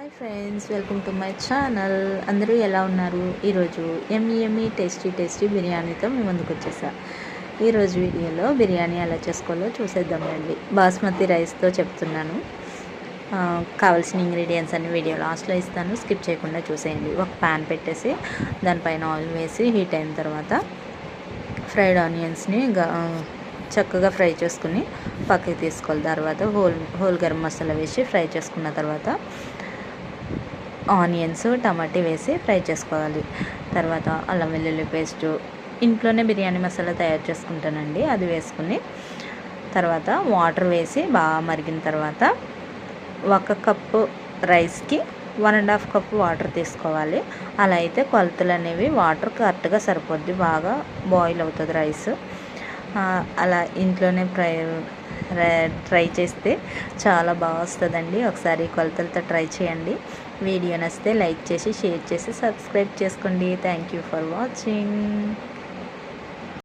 Hi friends, welcome to my channel. అందరూ ఎలా ఉన్నారు? ఈరోజు ఎమ్మీ టేస్టీ బిర్యానీతో మీ ముందుకు వచ్చేసా. ఈరోజు వీడియోలో బిర్యానీ ఎలా చేసుకోవాలో చూసేద్దాం రండి. బాస్మతి రైస్తో చెప్తున్నాను. కావాల్సిన ఇంగ్రీడియంట్స్ అన్ని వీడియో లాస్ట్లో ఇస్తాను, స్కిప్ చేయకుండా చూసేయండి. ఒక ప్యాన్ పెట్టేసి దానిపైన ఆయిల్ వేసి హీట్ అయిన తర్వాత ఫ్రైడ్ ఆనియన్స్ని చక్కగా ఫ్రై చేసుకుని పక్కకి తీసుకోవాలి. తర్వాత హోల్ గరం మసాలా వేసి ఫ్రై చేసుకున్న తర్వాత ఆనియన్స్ టమాటా వేసి ఫ్రై చేసుకోవాలి. తర్వాత అల్లం వెల్లుల్లి పేస్టు ఇంట్లోనే బిర్యానీ మసాలా తయారు చేసుకుంటానండి, అది వేసుకుని తర్వాత వాటర్ వేసి బాగా మరిగిన తర్వాత 1 కప్పు రైస్కి 1.5 కప్పు వాటర్ తీసుకోవాలి. అలా అయితే కొలతలు అనేవి వాటర్ కరెక్ట్గా సరిపోద్ది, బాగా బాయిల్ అవుతుంది రైస్. అలా ఇంట్లోనే ట్రై చేస్తే చాలా బాగా వస్తుందండి. ఒకసారి కొలతలతో ట్రై చేయండి. వీడియో నచ్చితే లైక్ చేసి షేర్ చేసి సబ్స్క్రైబ్ చేసుకోండి. Thank you for watching.